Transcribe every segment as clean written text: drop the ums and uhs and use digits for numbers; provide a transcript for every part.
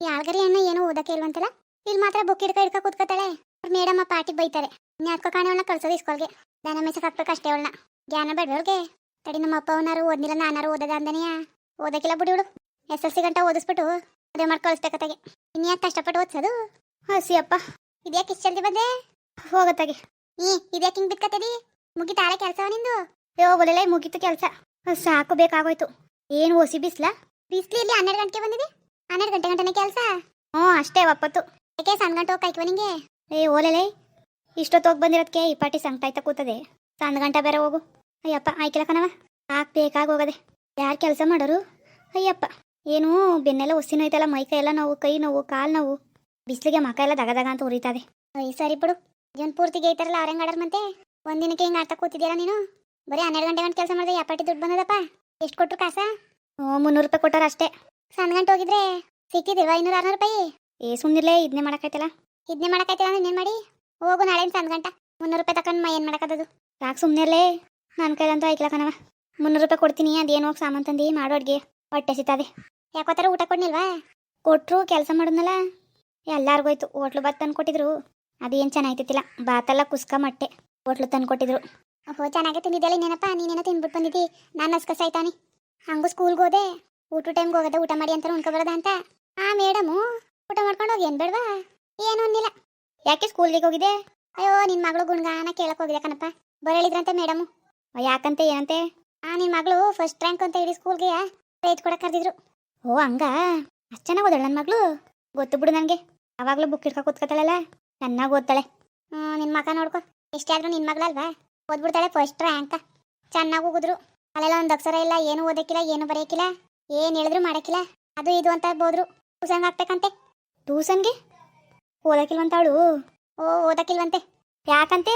ಈ ಆಳ್ಗರಿ ಅಣ್ಣ ಏನೋ ಓದಕ್ಕೆ ಇಲ್ವಂತಲ್ಲ. ಇಲ್ಲಿ ಮಾತ್ರ ಬುಕ್ ಹಿಡ್ಕ ಕೂತ್ಕೊತಾಳೆ. ಅವ್ರ ಮೇಡಮ್ಮ ಪಾಟಿ ಬೈತಾರೆ. ನ್ಯಾತ್ಕೋ ಕಾಣೆ ಅವಳನ್ನ ಕಳ್ಸೋದು ಇಸ್ಕೊಲ್ಗೆ. ದನ ಮೇಸಕ್ ಹಾಕ್ಬೇಕು ಅಷ್ಟೇ ಅವಳನ್ನ. ಜ್ಞಾನ ಬೇಡವ್ರಿಗೆ. ತಡಿ ನಮ್ಮ ಅಪ್ಪ ಅವನಾರು ಓದ್ನಿಲ್ಲ, ನಾನಾರು ಓದದ ಅಂದನೆಯಾ. ಓದಕ್ಕಿಲ್ಲ ಬಿಡಿ ಇವಳು. SSLC ಗಂಟ ಓದಿಸ್ಬಿಟ್ಟು ಅದೇ ಮಾಡಿ ಕಳಿಸ್ಬೇಕತ್ತಾಗೆ. ಇನ್ಯಾಕೆ ಕಷ್ಟಪಟ್ಟು ಓದ್ಸೋದು. ಹಸಿ ಅಪ್ಪ. ಇದ್ಯಾಕೆ ಇಷ್ಟು ಜಲ್ದಿ ಬಂದೆ. ಹೋಗತ್ತಾಗೆ. ಇದ್ಯಾಕೆ ಹಿಂಗೆ ಬಿತ್ಕತ್ತದಿ. ಮುಗಿತಾಳೆ ಕೆಲಸ ನಿಂದು. ಹೋಗಲಿಲ್ಲ, ಮುಗೀತು ಕೆಲಸ. ಸಾಕು ಬೇಕಾಗೋಯ್ತು. ಏನು ಓಸಿ ಬಿಸ್ಲಾ. ಬಿಸ್ಲಿ ಇಲ್ಲಿ 12 ಗಂಟೆಗೆ ಬಂದಿದೆ. 12 ಗಂಟೆ ಗಂಟನೆ ಕೆಲಸ. ಅಷ್ಟೇ ಒಪ್ಪತ್ತು. ಯಾಕೆ ಸಣ್ಣ ಗಂಟೆ ಹೋಗ್ಕಾಯ್ಕವ ನಿಂಗೆ. ಓಲೆಲೆ ಇಷ್ಟೊತ್ತು ಹೋಗಿ ಬಂದಿರೋದಕ್ಕೆ ಈ ಪಾಟಿ ಸಂಕಟ ಆಯ್ತಾ ಕೂತದೆ. ಸಣ್ಣ ಗಂಟೆ ಬೇರೆ ಹೋಗು. ಅಯ್ಯಪ್ಪ ಆಯ್ಕಿಲ್ಲ ಕಣವ. ಸಾಕು ಬೇಕಾಗಿ ಹೋಗದೆ. ಯಾರು ಕೆಲಸ ಮಾಡೋರು. ಅಯ್ಯಪ್ಪ ಏನು ಬೆನ್ನೆಲ್ಲ ಒಸಿ ನೋಯ್ತಲ್ಲ. ಮೈ ಕೈ ಎಲ್ಲ ನೋವು, ಕೈ ನೋವು, ಕಾಲು ನೋವು. ಬಿಸಿಲಿಗೆ ಮಕ ಎಲ್ಲ ದಗದಗ ಅಂತ ಉರಿತದೆ. ಸರಿ ಬಿಡು. ಜನ್ ಪೂರ್ತಿಗೆ ಐತಾರಲ್ಲ ಅವ್ರ ಹೆಂಗಾಡರ್ ಮತ್ತೆ. ಒಂದಿನಕ್ಕೆ ಹಿಂಗೆ ಆಡ್ತಾ ಕೂತಿದ್ದೀರಾ ನೀನು. ಬರೀ 12 ಗಂಟೆ ಗಂಟೆ ಕೆಲಸ ಮಾಡಿದೆ. ಯಾಪಾಟಿ ದುಡ್ಡು ಬಂದದಪ್ಪ. ಎಷ್ಟು ಕೊಟ್ರು ಕಾಸ. 300 ರೂಪಾಯಿ ಕೊಟ್ಟರು ಅಷ್ಟೇ. ಸಣ್ಣ ಗಂಟೆ ಹೋಗಿದ್ರೆ ಸಿಕ್ಕಿದಿಲ್ವಾ 500-600 ರೂಪಾಯಿ. ಸುಮ್ಮನಿರ್ಲೇ. ಇದನ್ನೇ ಮಾಡಕ್ಕಾಯ್ತಲ್ಲ. ಇದನ್ನೇ ಮಾಡಕ್ಕಾಯ್ತಲ್ಲ ಅಂದ್ರೆ ಇನ್ನೇನು ಮಾಡಿ. ಹೋಗು ನಾಳೆ ಸಣ್ಣ ಗಂಟ 300 ರೂಪಾಯಿ ತಗೊಂಡು ಏನು ಮಾಡಕ್ಕದದು. ಯಾಕೆ ಸುಮ್ಮನಿರ್ಲೇ. ನನ್ನ ಕೈಲಂತೂ ಆಯ್ಕಲ ಕಣವ. 300 ರೂಪಾಯಿ ಕೊಡ್ತೀನಿ. ಅದೇನು ಹೋಗಿ ಸಾಮಾನು ತಂದು ಮಾಡೋ ಅಡ್ಗೆ ಹೊಟ್ಟೆ ಸಿಗ್ತದೆ. ಯಾಕೋತರ ಊಟ ಕೊಡ್ನಿಲ್ವಾ. ಕೊಟ್ಟರು ಕೆಲಸ ಮಾಡಿದ್ನಲ್ಲ ಎಲ್ಲಾರ್ಗೋಯ್ತು. ಹೋಟ್ಲು ಬಾತ್ ತಂದು ಕೊಟ್ಟಿದ್ರು. ಅದೇನು ಚೆನ್ನಾಗಿತ್ತಿಲ್ಲ. ಬಾತೆಲ್ಲ ಕುಸ್ಕ ಮಟ್ಟೆ. ಹೋಟ್ಲು ತಂದು ಕೊಟ್ಟಿದ್ರು. ಚೆನ್ನಾಗಿ ತಿಂದಿದ್ದೆಲ್ಲ ಇನ್ನೇನಪ್ಪ. ನೀನೇನೋ ತಿಂದ್ಬಿಟ್ಟು ಬಂದಿದ್ದಿ. ನಾನು ನಸ್ಕಸ್ ಆಯ್ತಾನೆ. ಹಂಗೂ ಸ್ಕೂಲ್ಗೆ ಹೋದೆ. ಊಟ ಟೈಮ್ಗೆ ಹೋಗೋದ. ಊಟ ಮಾಡಿ ಅಂತ ಉಣ್ಕೊಬರೋದ ಅಂತ. ಮೇಡಮು ಊಟ ಮಾಡ್ಕೊಂಡು ಹೋಗಿ ಏನು ಬೇಡವಾ. ಏನು ಅನ್ನಿಲ್ಲ. ಯಾಕೆ ಸ್ಕೂಲ್ಗೆ ಹೋಗಿದೆ. ಅಯ್ಯೋ ನಿನ್ನ ಮಗಳು ಗುಣಗಾನ ಕೇಳಕ್ಕೆ ಹೋಗಿದೆ ಕಣಪ್ಪ. ಬರಳಿದ್ರಂತೆ ಮೇಡಮು. ಯಾಕಂತೆ ಏನಂತೆ. ನಿನ್ನ ಮಗಳು ಫಸ್ಟ್ ರ್ಯಾಂಕ್ ಅಂತ ಇಡೀ ಸ್ಕೂಲ್ಗೆ ಪ್ರೈಜ್ ಕೊಡಕ್ಕೆ ಕರೆದಿದ್ರು. ಹಂಗ ಅಷ್ಟು ಚೆನ್ನಾಗಿ ಓದಳು ನನ್ನ ಮಗಳು. ಗೊತ್ತು ಬಿಡು ನನಗೆ. ಅವಾಗಲೂ ಬುಕ್ ಹಿಡ್ಕೊ ಕೂತ್ಕೊತಾಳಲ್ಲ. ಚೆನ್ನಾಗಿ ಓದ್ತಾಳೆ. ನಿನ್ನ ಮಗ ನೋಡ್ಕೊ. ಎಷ್ಟೇ ಆದ್ರೂ ನಿನ್ನ ಮಗಳಲ್ವಾ. ಓದ್ಬಿಡ್ತಾಳೆ ಫಸ್ಟ್ ರ್ಯಾಂಕ. ಚೆನ್ನಾಗಿ ಹೋಗಿದ್ರು. ಅಲ್ಲೆಲ್ಲ ಒಂದು ಅಕ್ಷರ ಇಲ್ಲ. ಏನು ಓದಕ್ಕಿಲ್ಲ, ಏನು ಬರೆಯಕ್ಕಿಲ್ಲ, ಏನು ಹೇಳಿದ್ರು ಮಾಡಕ್ಕಿಲ್ಲ. ಅದು ಇದು ಅಂತ ಬೋದ್ರು. ಟ್ಯೂಷನ್ಗೆ ಹಾಕ್ಬೇಕಂತೆ. ಟ್ಯೂಷನ್ಗೆ ಓದಕ್ಕಿಲ್ವಂತ ಅವಳು. ಓದಕ್ಕಿಲ್ವಂತೆ. ಯಾಕಂತೆ.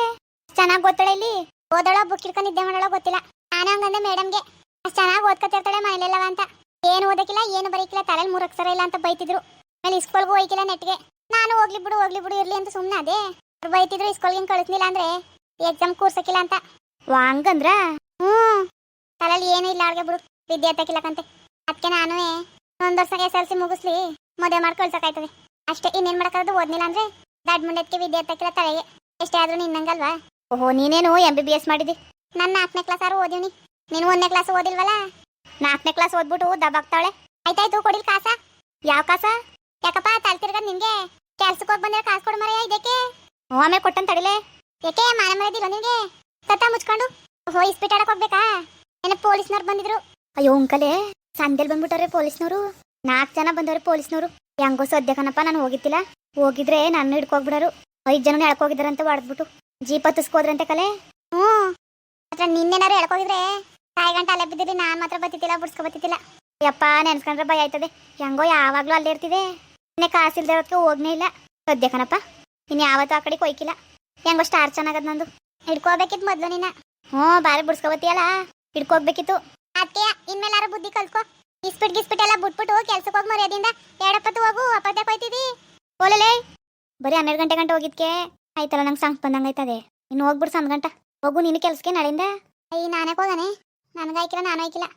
ಚೆನ್ನಾಗಿ ಓದ್ತಾಳೆ. ಇಲ್ಲಿ ಓದಳೋ ಬುಕ್ ಹಿಡ್ಕೊಂಡು ನಿದ್ದೆ ಮಾಡೋಳೋ ಗೊತ್ತಿಲ್ಲ. ನಾನು ಹಂಗಂದೆ ಮೇಡಮ್ಗೆ. ಅಷ್ಟು ಚೆನ್ನಾಗಿ ಓದ್ಕೊತಿರ್ತಾಳೆ ಮನೇಲೆಲ್ಲವ ಅಂತ. ಏನು ಓದಕ್ಕಿಲ್ಲ, ಏನು ಬರೆಯಕ್ಕಿಲ್ಲ, ತಲೆಯಲ್ಲಿ 3 ಅಕ್ಷರ ಇಲ್ಲ ಅಂತ ಬೈತಿದ್ರು. ಆಮೇಲೆ ಸ್ಕೂಲ್ಗೂ ಹೋಯ್ಕಿಲ್ಲ ನೆಟ್ಗೆ. ನಾನು ಹೋಗ್ಲಿ ಬಿಡು ಇರ್ಲಿ ಅಂತ ಸುಮ್ಮನೆ ಅದೇ. ಅವ್ರು ಬೈತಿದ್ರು ಸ್ಕೂಲ್ಗೆ ಕಳಿಸ್ಲಿಲ್ಲ ಅಂದ್ರೆ ಎಕ್ಸಾಮ್ ಕೂರ್ಸಕ್ಕಿಲ್ಲ ಅಂತ. ಹಂಗಂದ್ರ ತಲೆಯಲ್ಲಿ ಏನೂ ಇಲ್ಲ ಅವ್ರಿಗೆ ಬಿಡು. ವಿದ್ಯಾರ್ಥಿಕ್ಕಿಲ್ಲಕಂತೆ. ಅದಕ್ಕೆ ನಾನು ಒಂದು ವರ್ಷ SSLC ಮುಗಿಸ್ಲಿ ಮದುವೆ ಮಾಡಿ ಕಳ್ಸಕ್ಕಾಯ್ತದೆ ಅಷ್ಟೇ. ಇನ್ನೇನು ಮಾಡೋಕ್ಕಾಗದು. ಓದ್ನಿಲ್ಲ ಅಂದ್ರೆ ದಡ್ ಮುಂಡಕ್ಕೆ ವಿದ್ಯಾರ್ಥಿಕ್ಕಿಲ್ಲ ತಲೆಗೆ. ಎಷ್ಟೇ ಆದ್ರೂ ನಿನ್ನಂಗಲ್ವಾ. ನೀನೇನು MBBS ಮಾಡಿದಿ. ನಾನು 4ನೇ ಕ್ಲಾಸ್ ಆದ್ರೂ ಓದಿವ್ನಿ. ನೀನು 1ನೇ ಕ್ಲಾಸ್ ಓದಿಲ್ವಲ್ಲ. 4ನೇ ಕ್ಲಾಸ್ ಓದ್ಬಿಟ್ಟು ದಬ್ಬಾಕ್ತಾವಳೆ. ಆಯ್ತಾಯ್ತು ಕೊಡಿಲ್ ಕಾಸ. ಯಾವ ಕಾಸ. ಯಾಕಪ್ಪ ತಲ್ತಿರ್ಗ ನಿನ್ಗೆ ಕೆಲ್ಸಕ್ಕೆ ಹೋಗಿ ಬಂದ್ರೆ ಕಾಸು ಕೊಡು ಮರೆಯ. ಇದಕ್ಕೆ ಆಮೇಲೆ ಕೊಟ್ಟನ್ ತಡಿಲೆ. ಯಾಕೆ ಮಾನ ಮರದಿಲ್ಲ ನಿನ್ಗೆ. ಕತ್ತ ಮುಚ್ಕೊಂಡು ಇಸ್ಪೀಟ್ ಆಡಕ್ ಹೋಗ್ಬೇಕಾ. ಏನ ಪೊಲೀಸ್ನವ್ರು ಬಂದಿದ್ರು. ಅಯ್ಯೋ ಅಂಕಲೇ ಸಂದೇಲ್ ಬಂದ್ಬಿಟ್ಟವ್ರೆ ಪೊಲೀಸ್ನವರು. 4 ಜನ ಬಂದವ್ರೆ ಪೊಲೀಸ್ನವರು. ಹೆಂಗೋ ಸದ್ಯ ಕಣಪ್ಪ. ನಾನು ಹೋಗಿತ್ತಿಲ್ಲ. ಹೋಗಿದ್ರೆ ನನ್ನ ಹಿಡ್ಕೋಗ್ಬಿಡೋರು. 5 ಜನ ಎಳ್ಕೋಗಿದಾರಂತ ಹೊಡೆದ್ಬಿಟ್ಟು ಜೀಪ್ ಹತ್ತಿಸ್ಕೋದ್ರಂತೆ ಕಲೆ. ಮಾತ್ರ ನಿನ್ನೇನಾರು ಎಳ್ಕೋಗಿದ್ರೆ ತಾಯಿ ಗಂಟೆ ಅಲ್ಲೇ ಬಿದ್ದಿರಿ. ನಾನು ಮಾತ್ರ ಬತ್ತಿತ್ತಿಲ್ಲ, ಬುಡ್ಸ್ಕೊ ಬತ್ತಿತ್ತಿಲ್ಲ. ಯಪ್ಪ ನೆನ್ಸ್ಕೊಂಡ್ರೆ ಭಯ ಆಯ್ತದೆ. ಹೆಂಗೋ ಯಾವಾಗ್ಲೂ ಅಲ್ಲೇ ಇರ್ತಿದೆ. ಇನ್ನೇ ಕಾಸಿಲ್ದಿರೋದಕ್ಕೆ ಹೋಗ್ನೇ ಇಲ್ಲ ಸದ್ಯ ಕಣಪ್ಪ. ಇನ್ನು ಯಾವತ್ತೂ ಆ ಕಡೆ ಕೊಯ್ಕಿಲ್ಲ. ಹೆಂಗೋ ಸ್ಟಾರ್ ಚೆನ್ನಾಗದ್ ನಂದು. ಹಿಡ್ಕೋಬೇಕಿತ್ತು ಮೊದ್ಲು ನಿನ್ನ. ಬಾರಿ ಬುಡ್ಸ್ಕೊಬತ್ತಿಯಲ್ಲ. ಹಿಡ್ಕೋಗ್ಬೇಕಿತ್ತು. ಅದಕ್ಕೆ ಇನ್ಮೇಲಾರು ಬುದ್ಧಿ ಕಲ್ತ್ಕೊ. ಗಿಸ್ಪಿಟ್ ಎಲ್ಲ ಬಿಟ್ಬಿಟ್ಟು ಕೆಲ್ಸಕ್ಕೆ ಹೋಗಿ ಮರ್ಯಾದಿಂದ 2 ಹೋಗು. ಅಪ್ಪತ್ತೆ ಕೊಯ್ತಿದಿ. ಓಲೇ ಬರೀ 12 ಗಂಟೆ ಹೋಗಿದ್ಕೆ ಆಯ್ತಲ್ಲ. ನಂಗೆ ಸಂಕ್ ಬಂದಂಗೆ ಆಯ್ತದೆ. ಇನ್ನು ಹೋಗ್ಬಿಡು ಸಣ್ಣ ಗಂಟ. ಹೋಗು ನೀನು ಕೆಲ್ಸಕ್ಕೆ ನಾಳೆಯಿಂದ. ನಾನೇ ಹೋಗಾನೆ. ನನಗಾಯ್ಕಿಲ್ಲ, ನಾನು ಹೋಯ್ಕಿಲ್ಲ.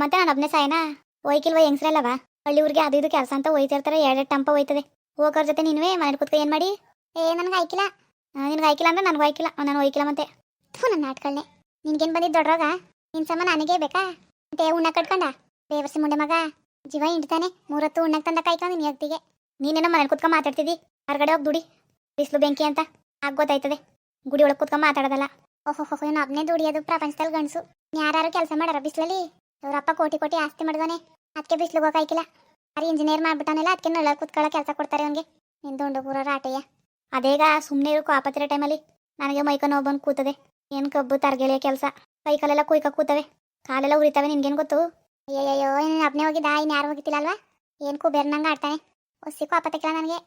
ಮತ್ತೆ ನಾನು ಒಬ್ಬನೇ ಸಾಯನಾ. ಹೋಯ್ಕಿಲ್ವ ಹೆಂಗ್ಸ್ರಲ್ಲವ. ಹಳ್ಳಿ ಊರಿಗೆ ಅದು ಇದು ಕೆಲಸ ಅಂತ ಹೋಯ್ತಿರ್ತಾರೆ. 2 ಟಂಪ ಹೋಯ್ತದೆ. ಹೋಗೋರ ಜೊತೆ ನೀನುವೇ ಮನೇಲಿ ಕೂತ್ಕೊ ಏನು ಮಾಡಿ. ನನಗೆ ಆಯ್ಕಿಲ್ಲ. ನಿನ್ಗೆ ಆಯ್ಕಿಲ್ಲ ಅಂದ್ರೆ ನನಗೂ ಆಯ್ಕಿಲ್ಲ. ನಾನು ಹೋಯ್ಕಿಲ್ಲ ಮತ್ತೆ. ನನ್ನ ನಾಟ್ಕಳ್ನೆ. ನಿನ್ಗೇನು ಬಂದಿದ್ದು ದೊಡ್ಡರೋಗ. ನಿನ್ನ ಸಮ ನನಗೇ ಬೇಕಾ ಅಂತ ಉಣ್ಣ ಕಟ್ಕೊಂಡ. ಬೇವರ್ಸಿ ಮುಂಡೆ ಮಗ. ಜೀವ ಹಿಂಡ್ತಾನೆ. 3 ಹೊತ್ತು ಉಣ್ಣಕ್ಕೆ ತಂದ ಕಾಯ್ಕೊಂಡು ನೀನು ಹೇಳ್ತಿಗೆ. ನೀನೇನೋ ಮನೇಲಿ ಕೂತ್ಕೊಂಡು ಮಾತಾಡ್ತಿದ್ದಿ. ಹೊರಗಡೆ ಹೋಗಿ ದುಡಿ. ಬಿಸಿಲು ಬೆಂಕಿ ಅಂತ ಗೊತ್ತಾಯ್ತದೆ. ಗುಡಿ ಒಳಗೆ ಕೂತ್ಕೊಂಡು ಮಾತಾಡೋದಲ್ಲ. ಏನು ಒಬ್ಬನೇ ದುಡಿಯೋದು ಪ್ರಪಂಚದಲ್ಲಿ ಗಂಡಸು. ಯಾರು ಕೆಲಸ ಮಾಡಾರ ಬಿಸಿಲಲ್ಲಿ. ಅವರಪ್ಪ ಕೋಟಿ ಆಸ್ತಿ ಮಾಡಿದಾನೆ. ಅದಕ್ಕೆ ಬಿಸಿಲು ಹೋಗಾಯ್ಕಿಲ್ಲ. ಯಾರು ಇಂಜಿನಿಯರ್ ಮಾಡ್ಬಿಟ್ಟಾನೆಲ್ಲ. ಅದಕ್ಕೆ ನೆಲ ಕೂತ್ಕೊಳ್ಳೋ ಕೆಲಸ ಕೊಡ್ತಾರೆ ಅವನಿಗೆ. ನಿಂದು ಪೂರ ರಾಟಯ್ಯ. ಅದೇಗ ಸುಮ್ಮನೆ ಇರು. ಆಪತ್ತಿರೋ ಟೈಮಲ್ಲಿ ನನಗೆ ಮೈಕ ನೋವು ಬಂದು ಕೂತದೆ. ಏನು ಕಬ್ಬು ತರಗೆಲೆಯ ಕೆಲಸ. ಕೈ ಕಾಲೆಲ್ಲ ಕುಯ್ಕ ಕೂತವೆ. ಕಾಲೆಲ್ಲ ಉರಿತವೆ. ನಿನ್ಗೇನು ಗೊತ್ತು. ಅಯ್ಯಯ್ಯೋ ನೀನು ಒಬ್ಬನೇ ಹೋಗಿದ್ದ. ಇನ್ನು ಯಾರು ಹೋಗಿತ್ತಿಲ್ಲ ಅಲ್ವಾ. ಏನು ಕುಬೇರ್ನಂಗೆ ಆಡ್ತಾನೆ. ಒಸಿಕ್ಕೂ ಆಪತ್ತಿಕ್ಕಿಲ್ಲ ನನಗೆ.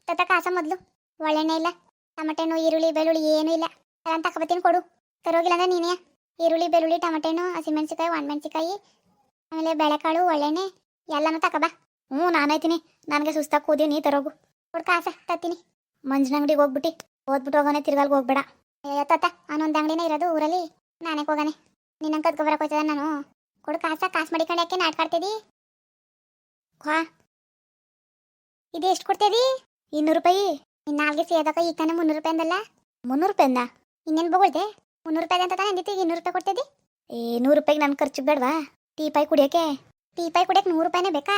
ತತ್ತ ಕಾಸ ಮೊದಲು. ಒಳ್ಳೆಣ್ಣೆ ಇಲ್ಲ. ಟಮಟೆ ಹಣ್ಣು, ಈರುಳ್ಳಿ, ಬೆಳ್ಳುಳ್ಳಿ ಏನೂ ಇಲ್ಲ. ಎಲ್ಲ ತಗೊಬತ್ತೀನಿ ಕೊಡು. ತರೋಗಿಲ್ಲ ಅಂದ್ರೆ ನೀನೇ. ಈರುಳ್ಳಿ, ಬೆಳ್ಳುಳ್ಳಿ, ಟಮಟೆ ಹಣ್ಣು, ಹಸಿಮೆಣ್ಸಿಕಾಯಿ, ಒಣಮೆಣ್ಸಿಕಾಯಿ, ಆಮೇಲೆ ಬೇಳೆಕಾಳು, ಒಳ್ಳೆಣ್ಣೆ ಎಲ್ಲನೂ ತಗೊಬಾ. ನಾನಾಯ್ತೀನಿ. ನನಗೆ ಸುಸ್ತಾಗಿ ಕೂದೀವಿ. ನೀ ತರೋಗು. ಕೊಡು ಕಾಸ ತತ್ತೀನಿ. ಮಂಜಿನ ಅಂಗಡಿಗೆ ಹೋಗ್ಬಿಟ್ಟು ಓದ್ಬಿಟ್ಟು ಹೋಗೋನೆ. ತಿರ್ಗಾಲ್ಗೆ ಹೋಗ್ಬೇಡ. ತತ್ತ ಅವನೊಂದು ಅಂಗಡಿನೇ ಇರೋದು ಊರಲ್ಲಿ. ನಾನೇ ಹೋಗಾನೆ. ನಿನ್ನ ಕದ್ಕೊಬರಕ್ಕೆ ಹೋಯ್ತದ ನಾನು. ಕೊಡು ಕಾಸ. ಕಾಸು ಮಡಿಕೊಂಡು ಯಾಕೆ ನಾಟ್ಕಾಡ್ತಿದ್ದಿ. ಇದು ಎಷ್ಟು ಕೊಡ್ತೇದಿ? 200 ರೂಪಾಯಿ. ನಿನ್ನ ನಾಲ್ಗೆ ಸೇದಕ ಈಗ ತಾನೇ 300 ರೂಪಾಯಿ ಅಂದಲ್ಲ. 300 ರೂಪಾಯಿನ ಇನ್ನೇನು ಬಗೊಳ್ದೆ? 300 ರೂಪಾಯಿ ಅಂತ ತಾನೇ ಅಂದಿತ್ತು, 200 ರೂಪಾಯಿ ಕೊಡ್ತೇದಿ? 100 ರೂಪಾಯಿಗೆ ನನ್ನ ಖರ್ಚು ಬೇಡವಾ? ಟೀ ಪಾಯಿ ಕುಡಿಯೋಕೆ 100 ರೂಪಾಯಿನೇ ಬೇಕಾ?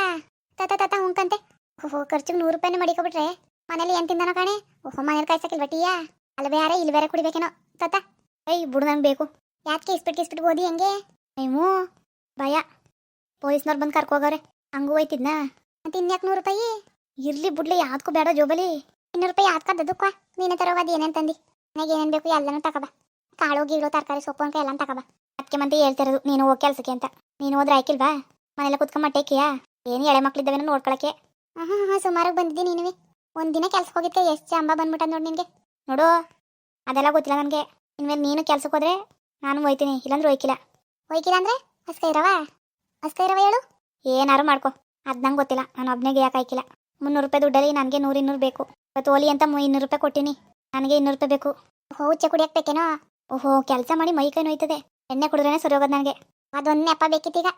ತಾತ ಹುಂಕಂತೆ. ಓಹೋ, ಖರ್ಚಿಗೆ 100 ರೂಪಾಯಿನೇ ಮಡಿಕೊಬಿಟ್ರೆ ಮನೇಲಿ ಏನು ತಿಂದಾನೋ ಕಾಣೆ. ಓಹೋ, ಮನೇಲಿ ಕಾಯ್ಸಕ್ಕಿಲ್ವ ಟೀಯಾ? ಅಲ್ಲಿ ಬೇರೆ ಇಲ್ಲಿ ಬೇರೆ ಕುಡಿಬೇಕೇನೋ ತಾತ. ಬಿಡು, ನಂಗೆ ಬೇಕು. ಯಾಕೆ ಇಸ್ಬಿಟ್ಟು ಓದಿ ಹೆಂಗೆ? ನೀವು ಭಯ, ಪೊಲೀಸ್ನವ್ರು ಬಂದು ಕರ್ಕೋಗವ್ರೆ. ಹಂಗೂ ಹೋಯ್ತಿದ್ನಾ? ಮತ್ತೆ ಇನ್ಯಾಕೆ 100 ರೂಪಾಯಿ? ಇರ್ಲಿ ಬಿಡ್ಲಿ, ಯಾವ್ದಕ್ಕೂ ಬೇಡ ಜೋಬಲಿ. 200 ರೂಪಾಯಿ ಯಾವ್ದಕ್ಕದ್ದಕ್ಕ? ನೀನೇ ತರೋವಾದ ಏನೇನು ತಂದಿ? ನನಗೆ ಏನೇನು ಬೇಕು ಎಲ್ಲನೂ ತಗೋಬ. ಕಾಳು ಗೀಳು ತರಕಾರಿ ಸೊಪ್ಪು ಅಂಕ ಎಲ್ಲ ತಗೋಬ. ಅದಕ್ಕೆ ಮತ್ತೆ ಹೇಳ್ತಿರೋದು ನೀನು ಹೋಗಿ ಕೆಲ್ಸಕ್ಕೆ ಅಂತ. ನೀನು ಹೋದ್ರೆ ಆಯ್ಕಿಲ್ವಾ? ಮನೆಲ್ಲ ಕುತ್ಕೊಂಡ್ ಮಟ್ಟೇಕಿಯಾ? ಏನು ಎಳೆ ಮಕ್ಳಿದ್ದಾವೇನೋ ನೋಡ್ಕೊಳಕ್ಕೆ. ಹಾಂ ಸುಮಾರಾಗಿ ಬಂದಿದ್ದೀನಿ ನೀನುವೆ. ಒಂದಿನ ಕೆಲ್ಸಕ್ಕೆ ಹೋಗಿದ್ಕೆ ಎಷ್ಟು ಅಂಬ ಬಂದ್ಬಿಟ್ಟ ನೋಡಿ ನಿನಗೆ. ನೋಡು, ಅದೆಲ್ಲ ಗೊತ್ತಿಲ್ಲ ನನಗೆ. ಇನ್ಮೇಲೆ ನೀನು ಕೆಲ್ಸಕ್ಕೆ ಹೋದ್ರೆ ನಾನು ಹೋಯ್ತೀನಿ, ಇಲ್ಲಾಂದ್ರೆ ಹೋಯ್ಕಿಲ್ಲ ಅಂದ್ರೆ ಅಸ್ಕ ಇರವ ಹೇಳು. ಏನಾರು ಮಾಡ್ಕೊ, ಅದು ನಂಗೆ ಗೊತ್ತಿಲ್ಲ. ನಾನು ಒಬ್ಬನಿಗೆ ಯಾಕೆ ಆಯ್ಕಿಲ್ಲ. 300 ರೂಪಾಯಿ ದುಡ್ಡಲ್ಲಿ ನನಗೆ 100 ಬೇಕು. ಇವತ್ತು ಓಲಿ ಅಂತ 200 ರೂಪಾಯಿ ಕೊಟ್ಟಿನಿ. ನನಗೆ 200 ರೂಪಾಯಿ ಬೇಕು. ಓಹೋ, ಉಚ್ಚೆ ಕುಡಿಯಕ್ಕೆ ಬೇಕೇನೋ? ಓಹೋ, ಕೆಲಸ ಮಾಡಿ ಮೈ ಕೈ ನೋಯ್ತದೆ. ಎಣ್ಣೆ ಕುಡಿದ್ರೇನೆ ಸರಿ ಹೋಗೋದು ನನಗೆ. ಅದೊಂದು ನೆಪ ಬೇಕಿತ್ತೀಗ.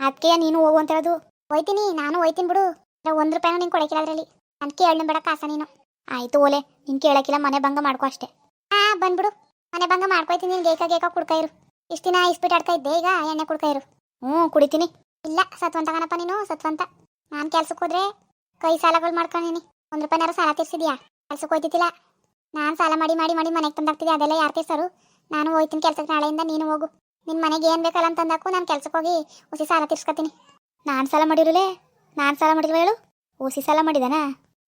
ಅದಕ್ಕೆ ನೀನು ಹೋಗು ಅಂತ ಹೇಳೋದು. ಹೋಯ್ತೀನಿ, ನಾನು ಹೋಯ್ತೀನಿ ಬಿಡು. 1 ರೂಪಾಯಿನೂ ನೀನು ಕೊಡಕ್ಕಿಲ್ಲ ಅದರಲ್ಲಿ. ನಾನು ಕೇಳಣ ಬೇಡ ಕಾಸ ನೀನು. ಆಯ್ತು ಓಲೆ, ನೀನು ಕೇಳಕ್ಕಿಲ್ಲ, ಮನೆ ಭಂಗ ಮಾಡ್ಕೊ ಅಷ್ಟೇ. ಬಂದ್ಬಿಡು, ಮನೆ ಭಂಗ ಮಾಡ್ಕೊಯ್ತೀನಿ. ನೀನು ಗೇಕ ಕುಡ್ಕ ಇರು. ಇಷ್ಟು ದಿನ ಇಸ್ಬಿಟ್ಟು ಆಡ್ತಾ ಇದ್ದೆ, ಈಗ ಎಣ್ಣೆ ಕುಡ್ಕ ಇರು. ಕುಡಿತೀನಿ. ಇಲ್ಲ, ಸತ್ವಂತ ಕಣಪ್ಪ ನೀನು, ಸತ್ವಂತ. ನಾನು ಕೆಲ್ಸಕ್ಕೆ ಹೋದ್ರೆ ಕೈ ಸಾಲಗಳು ಮಾಡ್ಕೊಂಡಿನಿ. 1 ರೂಪಾಯಿನಾರು ಸಾಲ ತೀರ್ಸಿದ್ಯಾ? ಕೆಲ್ಸಕ್ಕೆ ಹೋಯ್ತಿದ್ದಿಲ್ಲ. ನಾನು ಸಾಲ ಮಾಡಿ ಮನೆಗೆ ತಂದಾಗ್ತಿದ್ದೆ. ಅದೆಲ್ಲ ಯಾರು ತೀರ್ಸರು? ನಾನು ಹೋಯ್ತೀನಿ ಕೆಲ್ಸಕ್ಕೆ. ನಾಳೆಯಿಂದ ನೀನು ಹೋಗು. ನಿನ್ನ ಮನೆಗೆ ಏನು ಬೇಕಲ್ಲ ಅಂತಂದಾಕು ನಾನು ಕೆಲ್ಸಕ್ಕೆ ಹೋಗಿ ಹುಸಿ ಸಾಲ ತೀರ್ಸ್ಕೊತೀನಿ. ನಾನು ಸಾಲ ಮಾಡಿರಲೇ? ನಾನು ಸಾಲ ಮಾಡಿಲ್ವ ಹೇಳು? ಹುಸಿ ಸಾಲ ಮಾಡಿದಾನಾ?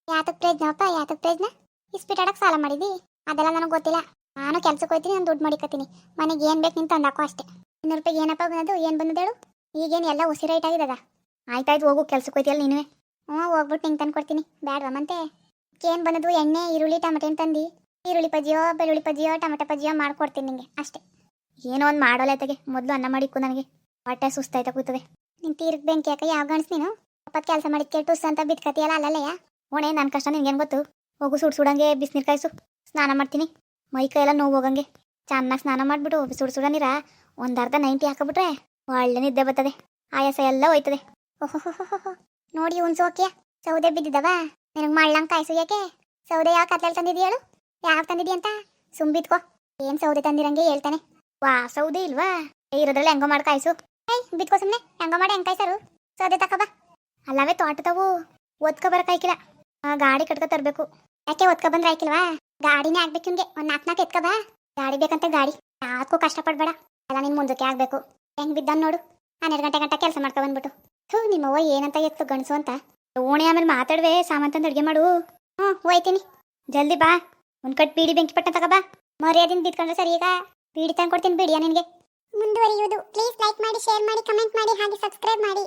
ಯಾತಕ್ಕೆ ಪ್ರಯೋಜನಪ್ಪ? ಯಾತಕ್ಕೆ ಪ್ರಯೋಜನ? ಇಸ್ಪಿಟಾಡಕ್ಕೆ ಸಾಲ ಮಾಡಿದಿ? ಅದೆಲ್ಲ ನನಗೆ ಗೊತ್ತಿಲ್ಲ. ನಾನು ಕೆಲ್ಸಕ್ಕೆ ಹೋಯ್ತೀನಿ, ನಾನು ದುಡ್ಡು ಮಾಡಿಕತ್ತೀನಿ. ಮನೆಗೆ ಏನು ಬೇಕು ನೀನು ತಂದಾಕೋ ಅಷ್ಟೇ. 200 ರೂಪಾಯಿಗೆ ಏನಪ್ಪ ಬಂದದು? ಏನು ಬಂದದ್ದು ಹೇಳು? ಈಗೇನು ಎಲ್ಲ ಹುಸಿ ರೈಟ್ ಆಗಿದದ? ಆಯ್ತಾಯ್ತು, ಹೋಗು, ಕೆಲ್ಸಕ್ಕೆ ಹೋಯ್ತಿಯಲ್ಲ ನೀನುವೆ. ಹೋಗ್ಬಿಟ್ಟು ನಿಂಗೆ ತಂದು ಕೊಡ್ತೀನಿ. ಬೇಡವಾ ಮತ್ತೆ? ಏನು ಬಂದದು? ಎಣ್ಣೆ, ಈರುಳ್ಳಿ, ಟೊಮೆಟೊ ತಂದು ಈರುಳ್ಳಿ ಪಜ್ಜಿಯೋ, ಬೆಳ್ಳುಳ್ಳಿ ಪಜ್ಜಿಯೋ, ಟೊಮೆಟೊ ಪಜ್ಜಿಯೋ ಮಾಡ್ಕೊಡ್ತೀನಿ ನಿಂಗೆ ಅಷ್ಟೇ. ಏನೋ ಒಂದು ಮಾಡೋಲ್ಲ ತೆಗೆ. ಮೊದಲು ಅನ್ನ ಮಾಡಿಕ್ಕು, ನನಗೆ ಹೊಟ್ಟೆ ಸುಸ್ತಾಯ್ತಾ ಕೂತದೆ. ನಿನ್ನ ತೀರ್ಗೆ ಬೆಂಕಿ ಯಾಕೆ? ಯಾವ ಗಣಸ್ ನೀನು? ಅಪ್ಪತ್ತು ಕೆಲಸ ಮಾಡಿದ್ಕೆ ಟುಸ್ ಅಂತ ಬಿತ್ಕತಿಯಲ್ಲ, ಅಲ್ಲಲ್ಲಯ್ಯ. ಓಣೆ ನನ್ನ ಕಷ್ಟ ನಿನ್ಗೇನು ಗೊತ್ತು? ಹೋಗು, ಸುಡಂಗೆ ಬಿಸಿನೀರು ಕಾಯಿಸು, ಸ್ನಾನ ಮಾಡ್ತೀನಿ. ಮೈ ಕೈ ಎಲ್ಲ ನೋವು ಹೋಗಂಗೆ ಚೆನ್ನಾಗಿ ಸ್ನಾನ ಮಾಡಿಬಿಟ್ಟು ಸುಡ ನೀರ ಒಂದು ಅರ್ಧ 90 ಹಾಕಿಬಿಟ್ರೆ ಒಳ್ಳೆ ನಿದ್ದೆ ಬರ್ತದೆ. ಆಯಾಸ ಎಲ್ಲ ಹೋಯ್ತದೆ. ಓಹೋ, ನೋಡಿ ಉಣ್ಸೋಕ್ಯ ಸೌದೆ ಬಿದ್ದಿದ್ದವ. ನಿನಗೆ ಮಾಡ್ಲಂಗೆ ಕಾಯಿಸು. ಯಾಕೆ ಸೌದೆ? ಯಾವ ಕತ್ಲೆಲ್ಲಿ ತಂದಿದ್ದೀ ಹೇಳು? ಯಾವ ತಂದಿದ್ದೀ ಅಂತ ಸುಂಬಿದ್ಕೋ. ಏನು ಸೌದೆ ತಂದಿರಂಗೆ ಹೇಳ್ತಾನೆ. ಸೌದೆ ಇಲ್ವಾ? ಇರೋದ್ರಲ್ಲಿ ಹೆಂಗೋ ಮಾಡಿ ಕಾಯಿಸು. ಬಿತ್ಕೋ ಸುಮ್ಮನೆ. ಹೆಂಗೋ ಮಾಡಿ ಹೆಂಗೆ ಕಾಯಿಸರು? ಸೌದೆ ತಕೋಬಾ. ಅಲ್ಲವೇ ತೋಟದವು ಒತ್ಕೊ ಬರೋಕಾಯ್ಕಿಲ್ಲ. ಗಾಡಿ ಕಟ್ಕೊ ತರಬೇಕು. ಯಾಕೆ ಒತ್ಕೊ ಬಂದ್ರೆ ಆಯ್ಕಿಲ್ವಾ? ಗಾಡಿನೇ ಆಗ್ಬೇಕು ನಿಮ್ಗೆ. ಒಂದು 4 ಎತ್ಕೊ ಬಾ. ಗಾಡಿ ಬೇಕಂತ ಗಾಡಿ. ಯಾಕೂ ಕಷ್ಟಪಡ್ಬೇಡ. ಎಲ್ಲ ನಿನ್ ಮುಂದಕ್ಕೆ ಆಗ್ಬೇಕು. ಹೆಂಗ್ ಬಿದ್ದಾನ ನೋಡು. 12 ಗಂಟೆ ಕೆಲಸ ಮಾಡ್ಕೊ ಬಂದ್ಬಿಟ್ಟು. ನಿಮ್ಮವ್ವ ಏನಂತ ಎತ್ತು ಗಣಸು ಅಂತ. ಓಣೆ ಆಮೇಲೆ ಮಾತಾಡ್ವೆ. ಸಾಮಾನ್ತಂದು ಅಡುಗೆ ಮಾಡು. ಹೋಯ್ತೀನಿ. ಜಲ್ದಿ ಬಾ. ಒಂದು ಕಟ್ ಬೀಡಿ ಬೆಂಕಿ ಪಟ್ಟಣ ತಗೋಬಾ. ಮರ್ಯಾದಿಂದ ಬಿತ್ಕೊಂಡ್ರೆ ಸರಿ. ಈಗ ಬೀಡಿ ತಂದು ಕೊಡ್ತೀನಿ. ಬಿಡಿಯಾ ನಿನಗೆ. ಮುಂದುವರಿಯುವುದು. ಪ್ಲೀಸ್ ಲೈಕ್ ಮಾಡಿ, ಶೇರ್ ಮಾಡಿ, ಕಮೆಂಟ್ ಮಾಡಿ, ಹಾಗೆ ಸಬ್ಸ್ಕ್ರೈಬ್ ಮಾಡಿ.